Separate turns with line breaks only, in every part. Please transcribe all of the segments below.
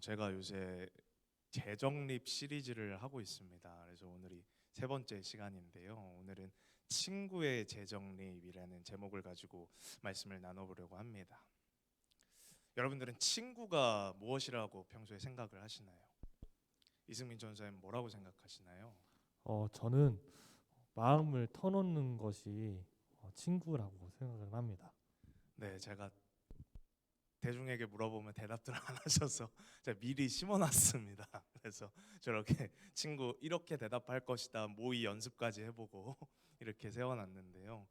제가 요새 재정립 시리즈를 하고 있습니다. 그래서 오늘이 세 번째 시간인데요. 오늘은 친구의 재정립이라는 제목을 가지고 말씀을 나눠보려고 합니다. 여러분들은 친구가 무엇이라고 평소에 생각을 하시나요? 이승민 전사님 뭐라고 생각하시나요?
저는 마음을 터놓는 것이 친구라고 생각을 합니다.
네, 제가 대중에게 물어보면 대답들 안 하셔서 제가 미리 심어놨습니다. 그래서 저렇게 친구 이렇게 대답할 것이다 모의 연습까지 해보고 이렇게 세워놨는데요.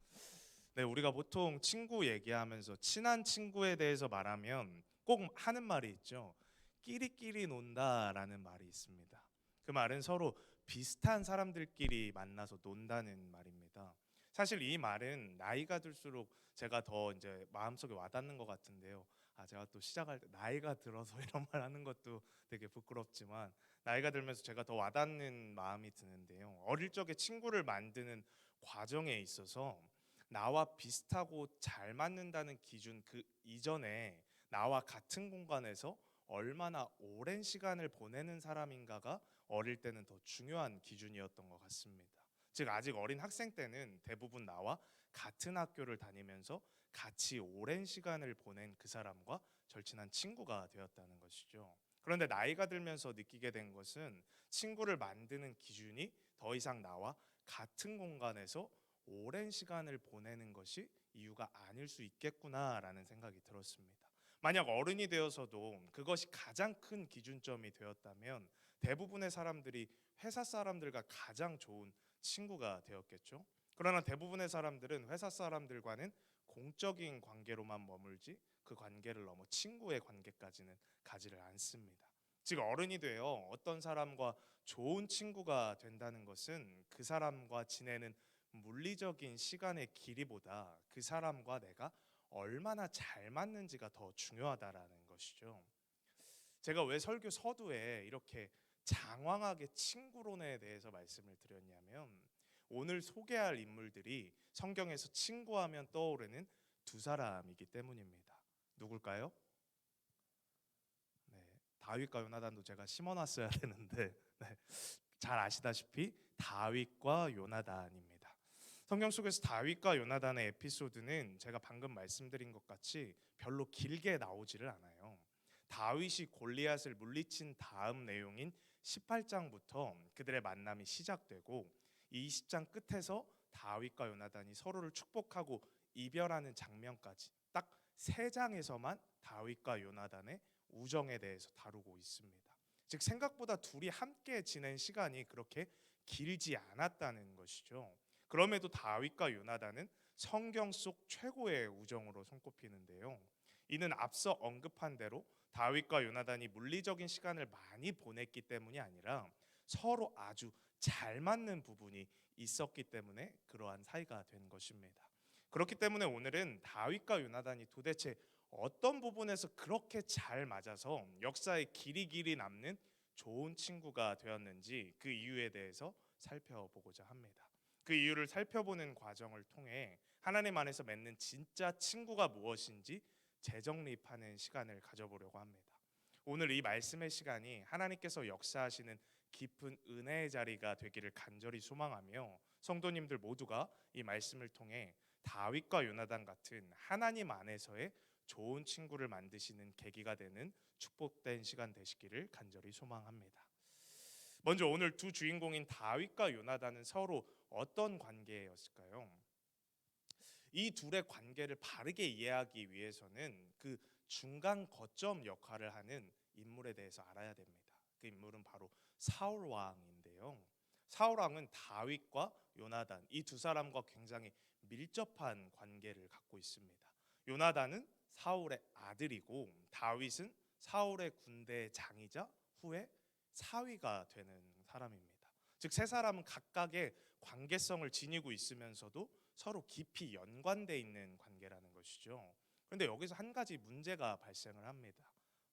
네, 우리가 보통 친구 얘기하면서 친한 친구에 대해서 말하면 꼭 하는 말이 있죠. 끼리끼리 논다라는 말이 있습니다. 그 말은 서로 비슷한 사람들끼리 만나서 논다는 말입니다. 사실 이 말은 나이가 들수록 제가 더 이제 마음속에 와닿는 것 같은데요. 제가 또 시작할 때 나이가 들어서 이런 말 하는 것도 되게 부끄럽지만 나이가 들면서 제가 더 와닿는 마음이 드는데요. 어릴 적에 친구를 만드는 과정에 있어서 나와 비슷하고 잘 맞는다는 기준 그 이전에 나와 같은 공간에서 얼마나 오랜 시간을 보내는 사람인가가 어릴 때는 더 중요한 기준이었던 것 같습니다. 즉 아직 어린 학생 때는 대부분 나와 같은 학교를 다니면서 같이 오랜 시간을 보낸 그 사람과 절친한 친구가 되었다는 것이죠. 그런데 나이가 들면서 느끼게 된 것은 친구를 만드는 기준이 더 이상 나와 같은 공간에서 오랜 시간을 보내는 것이 이유가 아닐 수 있겠구나라는 생각이 들었습니다. 만약 어른이 되어서도 그것이 가장 큰 기준점이 되었다면 대부분의 사람들이 회사 사람들과 가장 좋은 친구가 되었겠죠. 그러나 대부분의 사람들은 회사 사람들과는 공적인 관계로만 머물지 그 관계를 넘어 친구의 관계까지는 가지를 않습니다. 즉 어른이 되어 어떤 사람과 좋은 친구가 된다는 것은 그 사람과 지내는 물리적인 시간의 길이보다 그 사람과 내가 얼마나 잘 맞는지가 더 중요하다라는 것이죠. 제가 왜 설교 서두에 이렇게 장황하게 친구론에 대해서 말씀을 드렸냐면 오늘 소개할 인물들이 성경에서 친구하면 떠오르는 두 사람이기 때문입니다. 누굴까요? 네, 다윗과 요나단도 제가 심어놨어야 되는데 네, 잘 아시다시피 다윗과 요나단입니다. 성경 속에서 다윗과 요나단의 에피소드는 제가 방금 말씀드린 것 같이 별로 길게 나오지를 않아요. 다윗이 골리앗을 물리친 다음 내용인 18장부터 그들의 만남이 시작되고 이 20장 끝에서 다윗과 요나단이 서로를 축복하고 이별하는 장면까지 딱 3장에서만 다윗과 요나단의 우정에 대해서 다루고 있습니다. 즉 생각보다 둘이 함께 지낸 시간이 그렇게 길지 않았다는 것이죠. 그럼에도 다윗과 요나단은 성경 속 최고의 우정으로 손꼽히는데요. 이는 앞서 언급한 대로 다윗과 요나단이 물리적인 시간을 많이 보냈기 때문이 아니라 서로 아주 잘 맞는 부분이 있었기 때문에 그러한 사이가 된 것입니다. 그렇기 때문에 오늘은 다윗과 요나단이 도대체 어떤 부분에서 그렇게 잘 맞아서 역사에 길이 남는 좋은 친구가 되었는지 그 이유에 대해서 살펴보고자 합니다. 그 이유를 살펴보는 과정을 통해 하나님 안에서 맺는 진짜 친구가 무엇인지 재정립하는 시간을 가져보려고 합니다. 오늘 이 말씀의 시간이 하나님께서 역사하시는 깊은 은혜의 자리가 되기를 간절히 소망하며 성도님들 모두가 이 말씀을 통해 다윗과 요나단 같은 하나님 안에서의 좋은 친구를 만드시는 계기가 되는 축복된 시간 되시기를 간절히 소망합니다. 먼저 오늘 두 주인공인 다윗과 요나단은 서로 어떤 관계였을까요? 이 둘의 관계를 바르게 이해하기 위해서는 그 중간 거점 역할을 하는 인물에 대해서 알아야 됩니다. 그 인물은 바로 사울 왕인데요. 사울 왕은 다윗과 요나단 이 두 사람과 굉장히 밀접한 관계를 갖고 있습니다. 요나단은 사울의 아들이고 다윗은 사울의 군대의 장이자 후에 사위가 되는 사람입니다. 즉 세 사람은 각각의 관계성을 지니고 있으면서도 서로 깊이 연관돼 있는 관계라는 것이죠. 그런데 여기서 한 가지 문제가 발생을 합니다.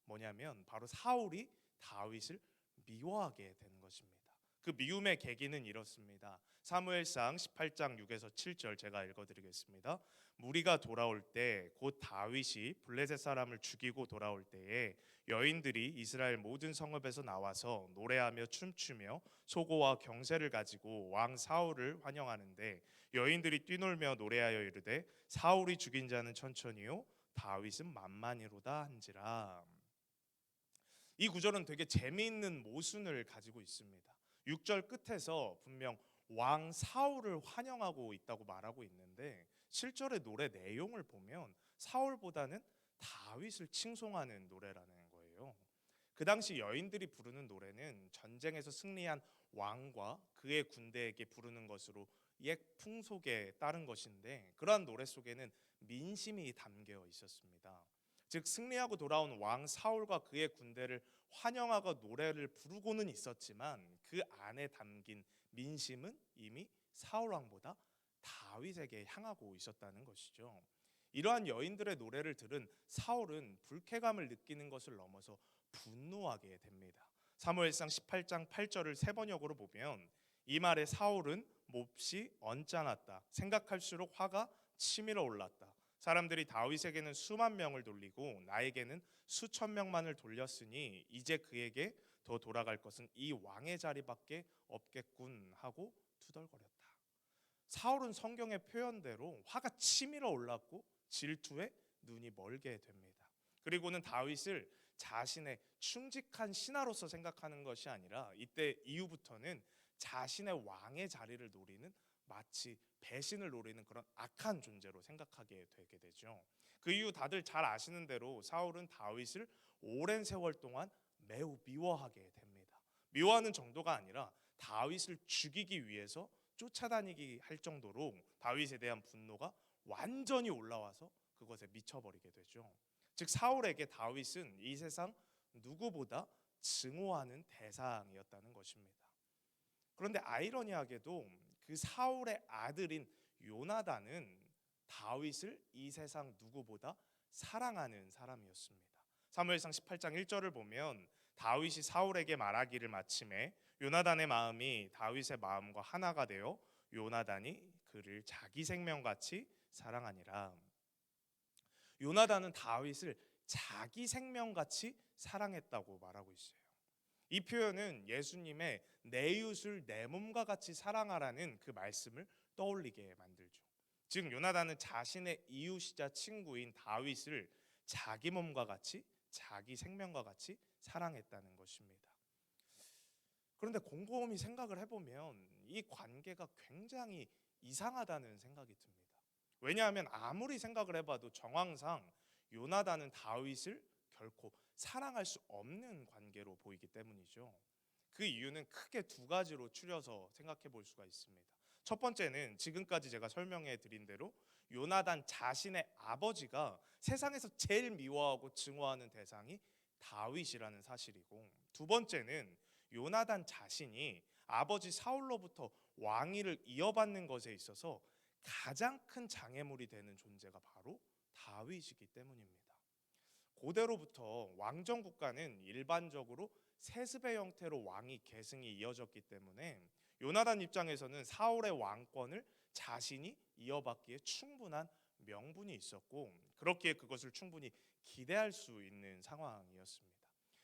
뭐냐면 바로 사울이 다윗을 미워하게 되는 것입니다. 그 미움의 계기는 이렇습니다. 사무엘상 18장 6에서 7절 제가 읽어드리겠습니다. 무리가 돌아올 때 곧 다윗이 블레셋 사람을 죽이고 돌아올 때에 여인들이 이스라엘 모든 성읍에서 나와서 노래하며 춤추며 소고와 경세를 가지고 왕 사울을 환영하는데 여인들이 뛰놀며 노래하여 이르되 사울이 죽인 자는 천천히요 다윗은 만만히로다 한지라. 이 구절은 되게 재미있는 모순을 가지고 있습니다. 6절 끝에서 분명 왕 사울을 환영하고 있다고 말하고 있는데 실절의 노래 내용을 보면 사울보다는 다윗을 칭송하는 노래라는 거예요. 그 당시 여인들이 부르는 노래는 전쟁에서 승리한 왕과 그의 군대에게 부르는 것으로 옛 풍속에 따른 것인데 그러한 노래 속에는 민심이 담겨 있었습니다. 즉 승리하고 돌아온 왕 사울과 그의 군대를 환영하고 노래를 부르고는 있었지만 그 안에 담긴 민심은 이미 사울 왕보다 다윗에게 향하고 있었다는 것이죠. 이러한 여인들의 노래를 들은 사울은 불쾌감을 느끼는 것을 넘어서 분노하게 됩니다. 사무엘상 18장 8절을 세 번역으로 보면 이 말에 사울은 몹시 언짢았다. 생각할수록 화가 치밀어 올랐다. 사람들이 다윗에게는 수만 명을 돌리고 나에게는 수천 명만을 돌렸으니 이제 그에게 더 돌아갈 것은 이 왕의 자리밖에 없겠군 하고 투덜거렸다. 사울은 성경의 표현대로 화가 치밀어 올랐고 질투에 눈이 멀게 됩니다. 그리고는 다윗을 자신의 충직한 신하로서 생각하는 것이 아니라 이때 이후부터는 자신의 왕의 자리를 노리는 마치 배신을 노리는 그런 악한 존재로 생각하게 되게 되죠. 그 이후 다들 잘 아시는 대로 사울은 다윗을 오랜 세월 동안 매우 미워하게 됩니다. 미워하는 정도가 아니라 다윗을 죽이기 위해서 쫓아다니기 할 정도로 다윗에 대한 분노가 완전히 올라와서 그것에 미쳐버리게 되죠. 즉 사울에게 다윗은 이 세상 누구보다 증오하는 대상이었다는 것입니다. 그런데 아이러니하게도 그 사울의 아들인 요나단은 다윗을 이 세상 누구보다 사랑하는 사람이었습니다. 사무엘상 18장 1절을 보면 다윗이 사울에게 말하기를 마침에 요나단의 마음이 다윗의 마음과 하나가 되어 요나단이 그를 자기 생명같이 사랑하니라. 요나단은 다윗을 자기 생명같이 사랑했다고 말하고 있어요. 이 표현은 예수님의 내 이웃을 내 몸과 같이 사랑하라는 그 말씀을 떠올리게 만들죠. 즉 요나단은 자신의 이웃이자 친구인 다윗을 자기 몸과 같이 자기 생명과 같이 사랑했다는 것입니다. 그런데 곰곰이 생각을 해보면 이 관계가 굉장히 이상하다는 생각이 듭니다. 왜냐하면 아무리 생각을 해봐도 정황상 요나단은 다윗을 결코 사랑할 수 없는 관계로 보이기 때문이죠. 그 이유는 크게 두 가지로 추려서 생각해 볼 수가 있습니다. 첫 번째는 지금까지 제가 설명해 드린 대로 요나단 자신의 아버지가 세상에서 제일 미워하고 증오하는 대상이 다윗이라는 사실이고, 두 번째는 요나단 자신이 아버지 사울로부터 왕위를 이어받는 것에 있어서 가장 큰 장애물이 되는 존재가 바로 다윗이기 때문입니다. 고대로부터 왕정 국가는 일반적으로 세습의 형태로 왕위 계승이 이어졌기 때문에 요나단 입장에서는 사울의 왕권을 자신이 이어받기에 충분한 명분이 있었고 그렇기에 그것을 충분히 기대할 수 있는 상황이었습니다.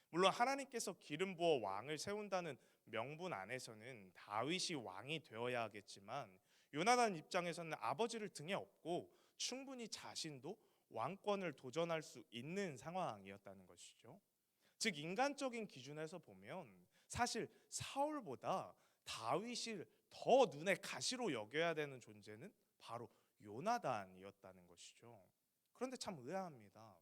물론 하나님께서 기름 부어 왕을 세운다는 명분 안에서는 다윗이 왕이 되어야 하겠지만 요나단 입장에서는 아버지를 등에 업고 충분히 자신도 왕권을 도전할 수 있는 상황이었다는 것이죠. 즉 인간적인 기준에서 보면 사실 사울보다 다윗을 더 눈에 가시로 여겨야 되는 존재는 바로 요나단이었다는 것이죠. 그런데 참 의아합니다.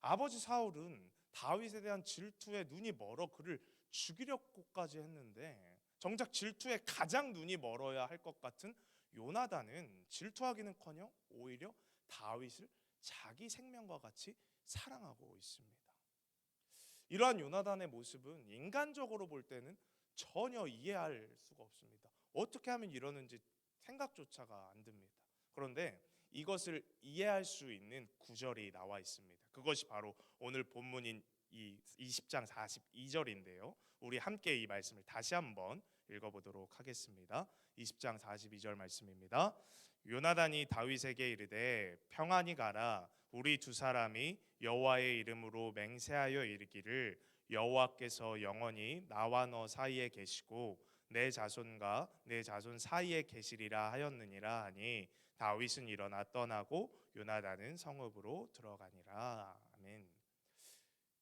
아버지 사울은 다윗에 대한 질투에 눈이 멀어 그를 죽이려고까지 했는데 정작 질투에 가장 눈이 멀어야 할 것 같은 요나단은 질투하기는커녕 오히려 다윗을 자기 생명과 같이 사랑하고 있습니다. 이러한 요나단의 모습은 인간적으로 볼 때는 전혀 이해할 수가 없습니다. 어떻게 하면 이러는지 생각조차가 안 듭니다. 그런데 이것을 이해할 수 있는 구절이 나와 있습니다. 그것이 바로 오늘 본문인 이 20장 42절인데요. 우리 함께 이 말씀을 다시 한번 읽어보도록 하겠습니다. 20장 42절 말씀입니다. 요나단이 다윗에게 이르되 평안히 가라. 우리 두 사람이 여호와의 이름으로 맹세하여 이르기를 여호와께서 영원히 나와 너 사이에 계시고 내 자손과 내 자손 사이에 계시리라 하였느니라 하니 다윗은 일어나 떠나고 요나단은 성읍으로 들어가니라. 아멘.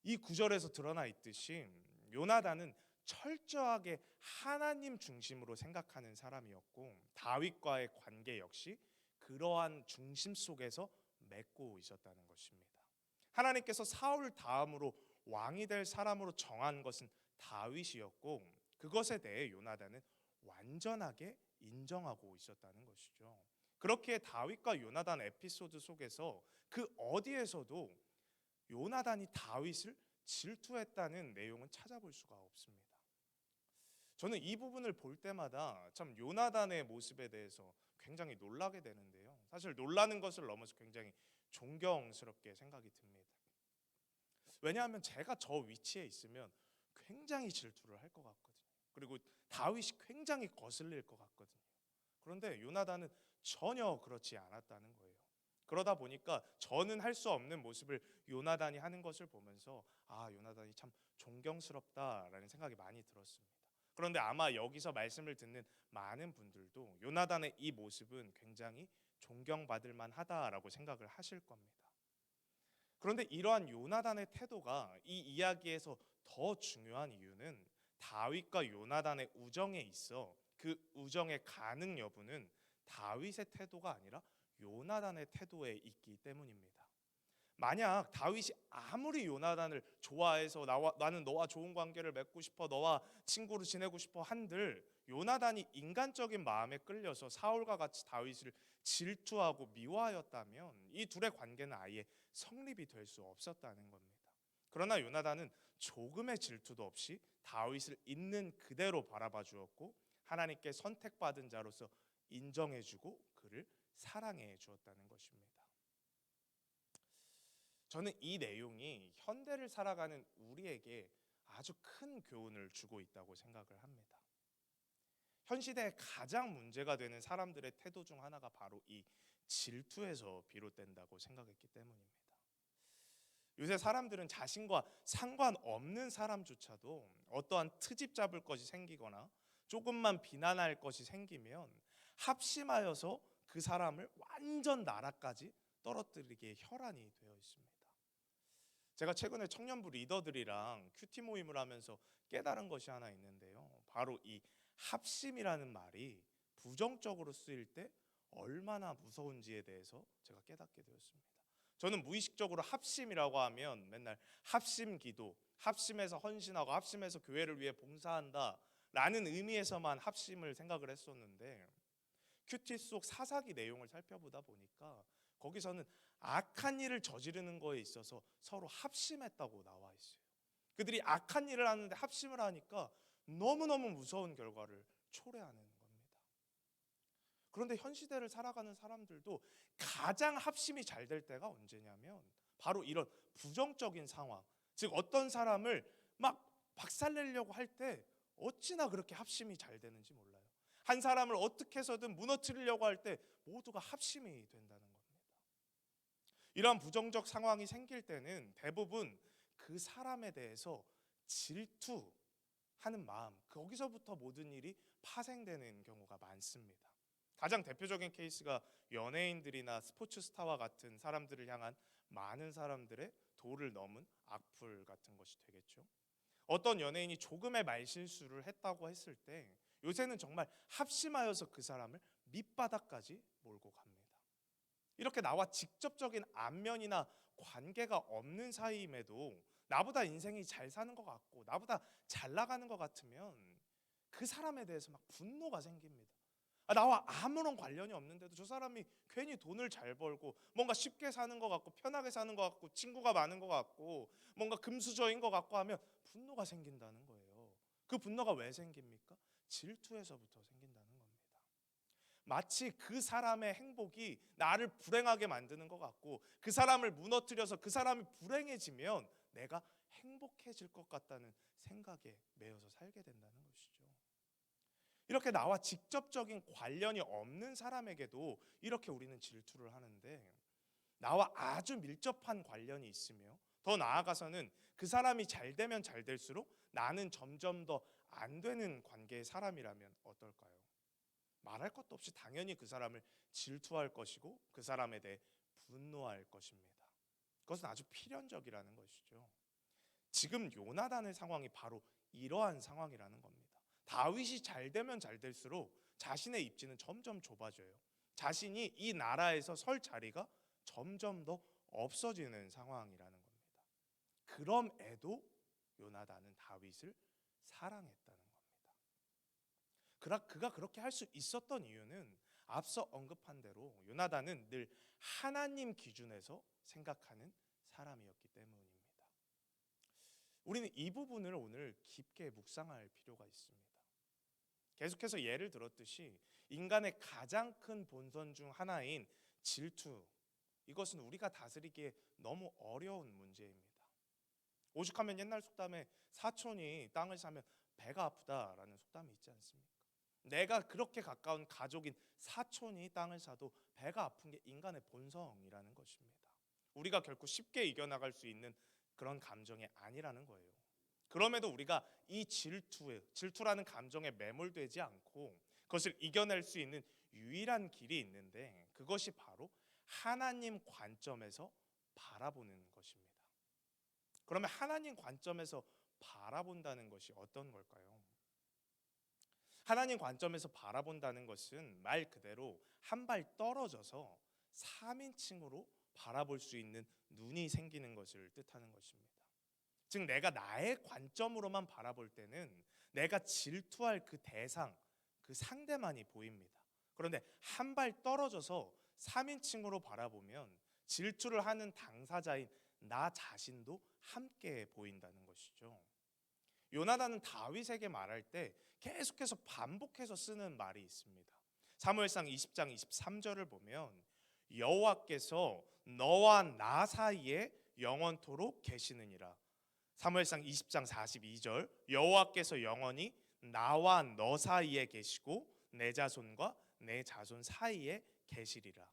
이 구절에서 드러나 있듯이 요나단은 철저하게 하나님 중심으로 생각하는 사람이었고 다윗과의 관계 역시 그러한 중심 속에서 맺고 있었다는 것입니다. 하나님께서 사울 다음으로 왕이 될 사람으로 정한 것은 다윗이었고 그것에 대해 요나단은 완전하게 인정하고 있었다는 것이죠. 그렇게 다윗과 요나단 에피소드 속에서 그 어디에서도 요나단이 다윗을 질투했다는 내용은 찾아볼 수가 없습니다. 저는 이 부분을 볼 때마다 참 요나단의 모습에 대해서 굉장히 놀라게 되는데요. 사실 놀라는 것을 넘어서 굉장히 존경스럽게 생각이 듭니다. 왜냐하면 제가 저 위치에 있으면 굉장히 질투를 할 것 같거든요. 그리고 다윗이 굉장히 거슬릴 것 같거든요. 그런데 요나단은 전혀 그렇지 않았다는 거예요. 그러다 보니까 저는 할 수 없는 모습을 요나단이 하는 것을 보면서 요나단이 참 존경스럽다라는 생각이 많이 들었습니다. 그런데 아마 여기서 말씀을 듣는 많은 분들도 요나단의 이 모습은 굉장히 존경받을 만하다라고 생각을 하실 겁니다. 그런데 이러한 요나단의 태도가 이 이야기에서 더 중요한 이유는 다윗과 요나단의 우정에 있어 그 우정의 가능 여부는 다윗의 태도가 아니라 요나단의 태도에 있기 때문입니다. 만약 다윗이 아무리 요나단을 좋아해서 나는 너와 좋은 관계를 맺고 싶어, 너와 친구로 지내고 싶어 한들 요나단이 인간적인 마음에 끌려서 사울과 같이 다윗을 질투하고 미워하였다면 이 둘의 관계는 아예 성립이 될 수 없었다는 겁니다. 그러나 요나단은 조금의 질투도 없이 다윗을 있는 그대로 바라봐 주었고 하나님께 선택받은 자로서 인정해주고 그를 사랑해 주었다는 것입니다. 저는 이 내용이 현대를 살아가는 우리에게 아주 큰 교훈을 주고 있다고 생각을 합니다. 현 시대에 가장 문제가 되는 사람들의 태도 중 하나가 바로 이 질투에서 비롯된다고 생각했기 때문입니다. 요새 사람들은 자신과 상관없는 사람조차도 어떠한 트집 잡을 것이 생기거나 조금만 비난할 것이 생기면 합심하여서 그 사람을 완전 나라까지 떨어뜨리기에 혈안이 되어 있습니다. 제가 최근에 청년부 리더들이랑 큐티 모임을 하면서 깨달은 것이 하나 있는데요. 바로 이 합심이라는 말이 부정적으로 쓰일 때 얼마나 무서운지에 대해서 제가 깨닫게 되었습니다. 저는 무의식적으로 합심이라고 하면 맨날 합심 기도, 합심해서 헌신하고 합심해서 교회를 위해 봉사한다 라는 의미에서만 합심을 생각을 했었는데 큐티 속 사사기 내용을 살펴보다 보니까 거기서는 악한 일을 저지르는 거에 있어서 서로 합심했다고 나와 있어요. 그들이 악한 일을 하는데 합심을 하니까 너무너무 무서운 결과를 초래하는 겁니다. 그런데 현 시대를 살아가는 사람들도 가장 합심이 잘 될 때가 언제냐면 바로 이런 부정적인 상황, 즉 어떤 사람을 막 박살내려고 할 때 어찌나 그렇게 합심이 잘 되는지 몰라요. 한 사람을 어떻게 해서든 무너뜨리려고 할 때 모두가 합심이 된다는 겁니다. 이러한 부정적 상황이 생길 때는 대부분 그 사람에 대해서 질투하는 마음, 거기서부터 모든 일이 파생되는 경우가 많습니다. 가장 대표적인 케이스가 연예인들이나 스포츠 스타와 같은 사람들을 향한 많은 사람들의 도를 넘은 악플 같은 것이 되겠죠. 어떤 연예인이 조금의 말실수를 했다고 했을 때 요새는 정말 합심하여서 그 사람을 밑바닥까지 몰고 갑니다. 이렇게 나와 직접적인 안면이나 관계가 없는 사이임에도 나보다 인생이 잘 사는 것 같고 나보다 잘 나가는 것 같으면 그 사람에 대해서 막 분노가 생깁니다. 나와 아무런 관련이 없는데도 저 사람이 괜히 돈을 잘 벌고 뭔가 쉽게 사는 것 같고 편하게 사는 것 같고 친구가 많은 것 같고 뭔가 금수저인 것 같고 하면 분노가 생긴다는 거예요. 그 분노가 왜 생깁니까? 질투에서부터 생긴다는 겁니다. 마치 그 사람의 행복이 나를 불행하게 만드는 것 같고 그 사람을 무너뜨려서 그 사람이 불행해지면 내가 행복해질 것 같다는 생각에 매여서 살게 된다는 것이죠. 이렇게 나와 직접적인 관련이 없는 사람에게도 이렇게 우리는 질투를 하는데, 나와 아주 밀접한 관련이 있으며 더 나아가서는 그 사람이 잘 되면 잘 될수록 나는 점점 더 안 되는 관계의 사람이라면 어떨까요? 말할 것도 없이 당연히 그 사람을 질투할 것이고 그 사람에 대해 분노할 것입니다. 그것은 아주 필연적이라는 것이죠. 지금 요나단의 상황이 바로 이러한 상황이라는 겁니다. 다윗이 잘 되면 잘 될수록 자신의 입지는 점점 좁아져요. 자신이 이 나라에서 설 자리가 점점 더 없어지는 상황이라는 겁니다. 그럼에도 요나단은 다윗을 사랑했다는 겁니다. 그가 그렇게 할 수 있었던 이유는 앞서 언급한 대로 요나단은 늘 하나님 기준에서 생각하는 사람이었기 때문입니다. 우리는 이 부분을 오늘 깊게 묵상할 필요가 있습니다. 계속해서 예를 들었듯이 인간의 가장 큰 본성 중 하나인 질투, 이것은 우리가 다스리기에 너무 어려운 문제입니다. 오죽하면 옛날 속담에 사촌이 땅을 사면 배가 아프다라는 속담이 있지 않습니까? 내가 그렇게 가까운 가족인 사촌이 땅을 사도 배가 아픈 게 인간의 본성이라는 것입니다. 우리가 결코 쉽게 이겨나갈 수 있는 그런 감정이 아니라는 거예요. 그럼에도 우리가 이 질투라는 감정에 매몰되지 않고 그것을 이겨낼 수 있는 유일한 길이 있는데, 그것이 바로 하나님 관점에서 바라보는 것입니다. 그러면 하나님 관점에서 바라본다는 것이 어떤 걸까요? 하나님 관점에서 바라본다는 것은 말 그대로 한 발 떨어져서 3인칭으로 바라볼 수 있는 눈이 생기는 것을 뜻하는 것입니다. 즉 내가 나의 관점으로만 바라볼 때는 내가 질투할 그 대상, 그 상대만이 보입니다. 그런데 한 발 떨어져서 3인칭으로 바라보면 질투를 하는 당사자인 나 자신도 함께 보인다는 것이죠. 요나단은 다윗에게 말할 때 계속해서 반복해서 쓰는 말이 있습니다. 사무엘상 20장 23절을 보면 여호와께서 너와 나 사이에 영원토록 계시느니라. 사무엘상 20장 42절 여호와께서 영원히 나와 너 사이에 계시고 내 자손과 내 자손 사이에 계시리라.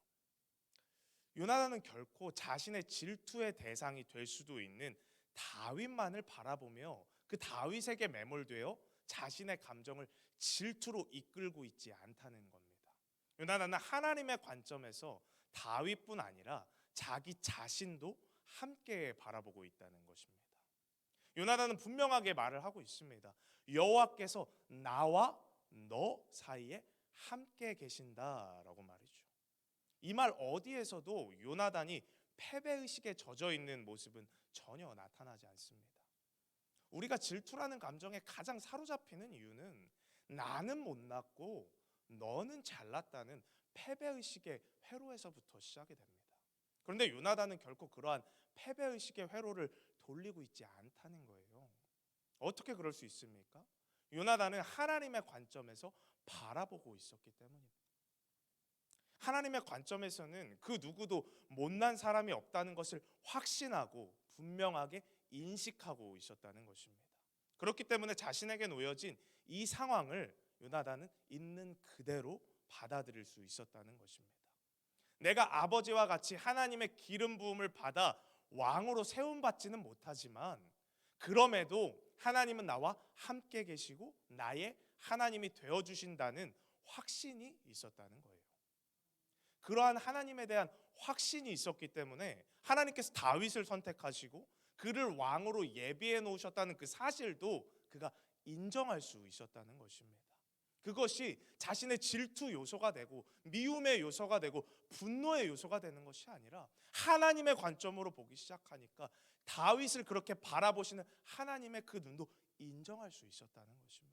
요나단은 결코 자신의 질투의 대상이 될 수도 있는 다윗만을 바라보며 그 다윗에게 매몰되어 자신의 감정을 질투로 이끌고 있지 않다는 겁니다. 요나단은 하나님의 관점에서 다윗뿐 아니라 자기 자신도 함께 바라보고 있다는 것입니다. 요나단은 분명하게 말을 하고 있습니다. 여호와께서 나와 너 사이에 함께 계신다라고 말이죠. 이 말 어디에서도 요나단이 패배의식에 젖어 있는 모습은 전혀 나타나지 않습니다. 우리가 질투라는 감정에 가장 사로잡히는 이유는 나는 못났고 너는 잘났다는 패배의식의 회로에서부터 시작이 됩니다. 그런데 요나단은 결코 그러한 패배의식의 회로를 돌리고 있지 않다는 거예요. 어떻게 그럴 수 있습니까? 요나단은 하나님의 관점에서 바라보고 있었기 때문입니다. 하나님의 관점에서는 그 누구도 못난 사람이 없다는 것을 확신하고 분명하게 인식하고 있었다는 것입니다. 그렇기 때문에 자신에게 놓여진 이 상황을 요나단은 있는 그대로 받아들일 수 있었다는 것입니다. 내가 아버지와 같이 하나님의 기름 부음을 받아 왕으로 세움받지는 못하지만 그럼에도 하나님은 나와 함께 계시고 나의 하나님이 되어주신다는 확신이 있었다는 거예요. 그러한 하나님에 대한 확신이 있었기 때문에 하나님께서 다윗을 선택하시고 그를 왕으로 예비해 놓으셨다는 그 사실도 그가 인정할 수 있었다는 것입니다. 그것이 자신의 질투 요소가 되고 미움의 요소가 되고 분노의 요소가 되는 것이 아니라 하나님의 관점으로 보기 시작하니까 다윗을 그렇게 바라보시는 하나님의 그 눈도 인정할 수 있었다는 것입니다.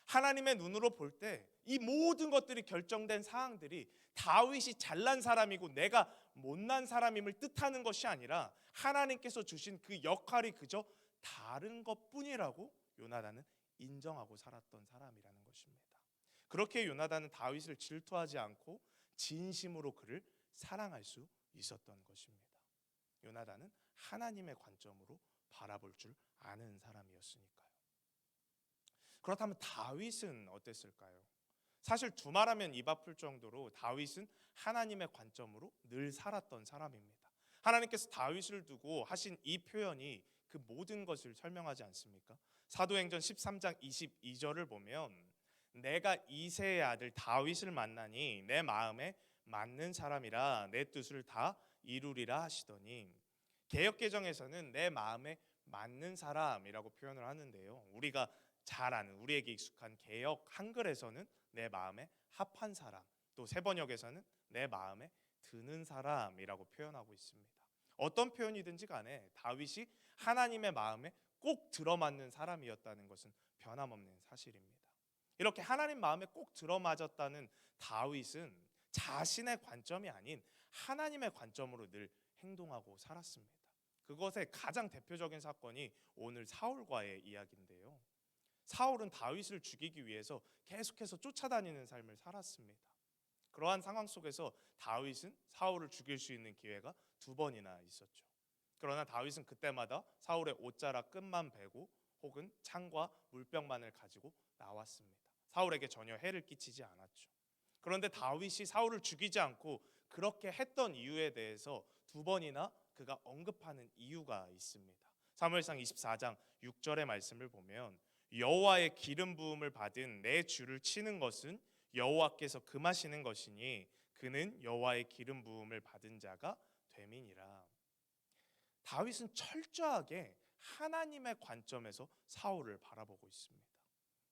하나님의 눈으로 볼 때 이 모든 것들이 결정된 사항들이 다윗이 잘난 사람이고 내가 못난 사람임을 뜻하는 것이 아니라 하나님께서 주신 그 역할이 그저 다른 것뿐이라고 요나단은 인정하고 살았던 사람이라는 것입니다. 그렇게 요나단은 다윗을 질투하지 않고 진심으로 그를 사랑할 수 있었던 것입니다. 요나단은 하나님의 관점으로 바라볼 줄 아는 사람이었으니까요. 그렇다면 다윗은 어땠을까요? 사실 두말하면 입 아플 정도로 다윗은 하나님의 관점으로 늘 살았던 사람입니다. 하나님께서 다윗을 두고 하신 이 표현이 그 모든 것을 설명하지 않습니까? 사도행전 13장 22절을 보면 내가 이새의 아들 다윗을 만나니 내 마음에 맞는 사람이라 내 뜻을 다 이루리라 하시더니, 개역개정에서는 내 마음에 맞는 사람이라고 표현을 하는데요, 우리가 잘 아는 우리에게 익숙한 개역 한글에서는 내 마음에 합한 사람, 또 세번역에서는 내 마음에 드는 사람이라고 표현하고 있습니다. 어떤 표현이든지 간에 다윗이 하나님의 마음에 꼭 들어맞는 사람이었다는 것은 변함없는 사실입니다. 이렇게 하나님 마음에 꼭 들어맞았다는 다윗은 자신의 관점이 아닌 하나님의 관점으로 늘 행동하고 살았습니다. 그것의 가장 대표적인 사건이 오늘 사울과의 이야기인데요. 사울은 다윗을 죽이기 위해서 계속해서 쫓아다니는 삶을 살았습니다. 그러한 상황 속에서 다윗은 사울을 죽일 수 있는 기회가 2번이나 있었죠. 그러나 다윗은 그때마다 사울의 옷자락 끝만 베고 혹은 창과 물병만을 가지고 나왔습니다. 사울에게 전혀 해를 끼치지 않았죠. 그런데 다윗이 사울을 죽이지 않고 그렇게 했던 이유에 대해서 2번이나 그가 언급하는 이유가 있습니다. 사무엘상 24장 6절의 말씀을 보면 여호와의 기름 부음을 받은 내 주를 치는 것은 여호와께서 금하시는 것이니 그는 여호와의 기름 부음을 받은 자가 됨이니라. 다윗은 철저하게 하나님의 관점에서 사울을 바라보고 있습니다.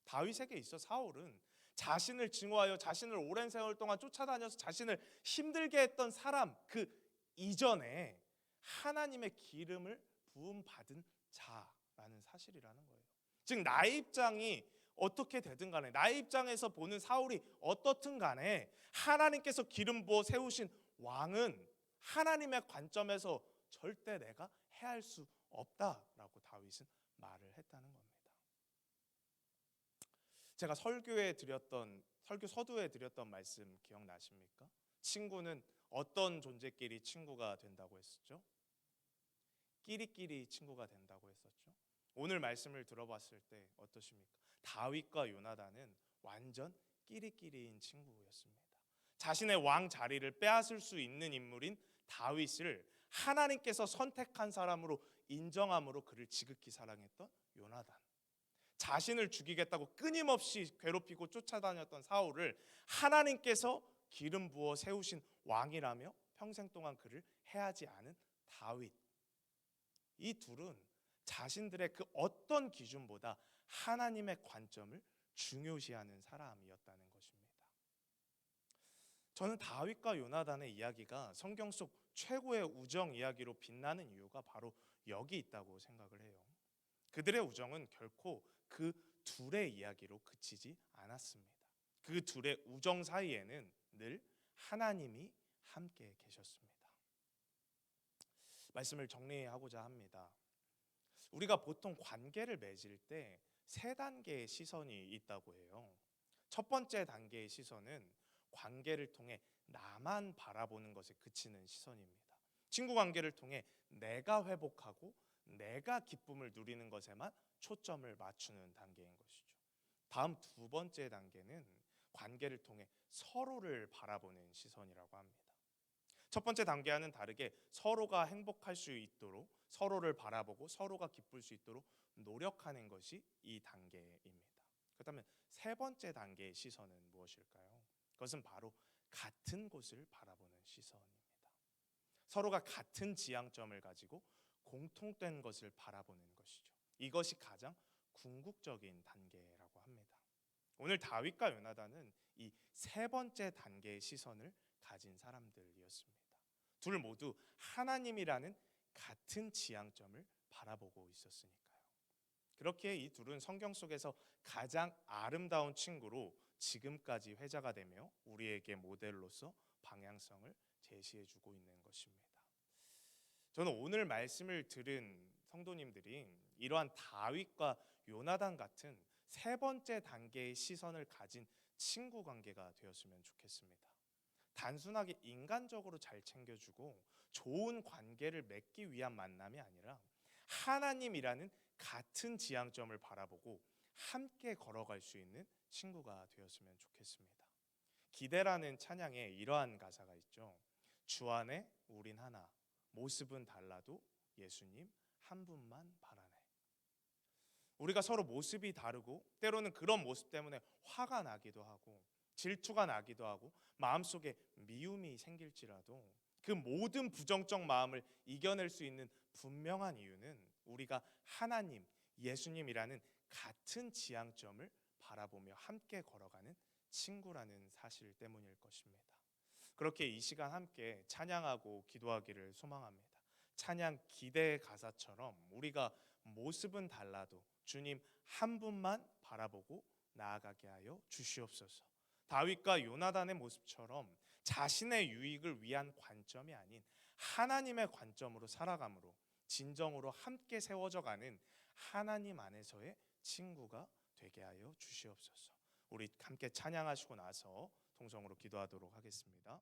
다윗에게 있어 사울은 자신을 증오하여 자신을 오랜 세월 동안 쫓아다녀서 자신을 힘들게 했던 사람 그 이전에 하나님의 기름을 부음 받은 자라는 사실이라는 거예요. 즉 나의 입장이 어떻게 되든 간에, 나의 입장에서 보는 사울이 어떻든 간에 하나님께서 기름 부어 세우신 왕은 하나님의 관점에서 절대 내가 해할 수 없다라고 다윗은 말을 했다는 겁니다. 제가 설교 서두에 드렸던 말씀 기억나십니까? 친구는 어떤 존재끼리 친구가 된다고 했었죠? 끼리끼리 친구가 된다고 했었죠. 오늘 말씀을 들어봤을 때 어떠십니까? 다윗과 요나단은 완전 끼리끼리인 친구였습니다. 자신의 왕 자리를 빼앗을 수 있는 인물인 다윗을 하나님께서 선택한 사람으로 인정함으로 그를 지극히 사랑했던 요나단, 자신을 죽이겠다고 끊임없이 괴롭히고 쫓아다녔던 사울을 하나님께서 기름 부어 세우신 왕이라며 평생 동안 그를 해하지 않은 다윗, 이 둘은 자신들의 그 어떤 기준보다 하나님의 관점을 중요시하는 사람이었다는 것입니다. 저는 다윗과 요나단의 이야기가 성경 속 최고의 우정 이야기로 빛나는 이유가 바로 여기 있다고 생각을 해요. 그들의 우정은 결코 그 둘의 이야기로 그치지 않았습니다. 그 둘의 우정 사이에는 늘 하나님이 함께 계셨습니다. 말씀을 정리하고자 합니다. 우리가 보통 관계를 맺을 때 3단계의 시선이 있다고 해요. 첫 번째 단계의 시선은 관계를 통해 나만 바라보는 것에 그치는 시선입니다. 친구 관계를 통해 내가 회복하고 내가 기쁨을 누리는 것에만 초점을 맞추는 단계인 것이죠. 다음 2번째 단계는 관계를 통해 서로를 바라보는 시선이라고 합니다. 첫 번째 단계와는 다르게 서로가 행복할 수 있도록 서로를 바라보고 서로가 기쁠 수 있도록 노력하는 것이 이 단계입니다. 그렇다면 3번째 단계의 시선은 무엇일까요? 그것은 바로 같은 곳을 바라보는 시선입니다. 서로가 같은 지향점을 가지고 공통된 것을 바라보는 것이죠. 이것이 가장 궁극적인 단계라고 합니다. 오늘 다윗과 요나단은 이 3번째 단계의 시선을 가진 사람들이었습니다. 둘 모두 하나님이라는 같은 지향점을 바라보고 있었으니까요. 그렇게 이 둘은 성경 속에서 가장 아름다운 친구로 지금까지 회자가 되며 우리에게 모델로서 방향성을 제시해주고 있는 것입니다. 저는 오늘 말씀을 들은 성도님들이 이러한 다윗과 요나단 같은 3번째 단계의 시선을 가진 친구 관계가 되었으면 좋겠습니다. 단순하게 인간적으로 잘 챙겨주고 좋은 관계를 맺기 위한 만남이 아니라 하나님이라는 같은 지향점을 바라보고 함께 걸어갈 수 있는 친구가 되었으면 좋겠습니다. 기대라는 찬양에 이러한 가사가 있죠. 주 안에 우린 하나, 모습은 달라도 예수님 한 분만 바라네. 우리가 서로 모습이 다르고 때로는 그런 모습 때문에 화가 나기도 하고 질투가 나기도 하고 마음속에 미움이 생길지라도 그 모든 부정적 마음을 이겨낼 수 있는 분명한 이유는 우리가 하나님, 예수님이라는 같은 지향점을 바라보며 함께 걸어가는 친구라는 사실 때문일 것입니다. 그렇게 이 시간 함께 찬양하고 기도하기를 소망합니다. 찬양 기대의 가사처럼 우리가 모습은 달라도 주님 한 분만 바라보고 나아가게 하여 주시옵소서. 다윗과 요나단의 모습처럼 자신의 유익을 위한 관점이 아닌 하나님의 관점으로 살아감으로 진정으로 함께 세워져 가는 하나님 안에서의 친구가 되게 하여 주시옵소서. 우리 함께 찬양하시고 나서 통성으로 기도하도록 하겠습니다.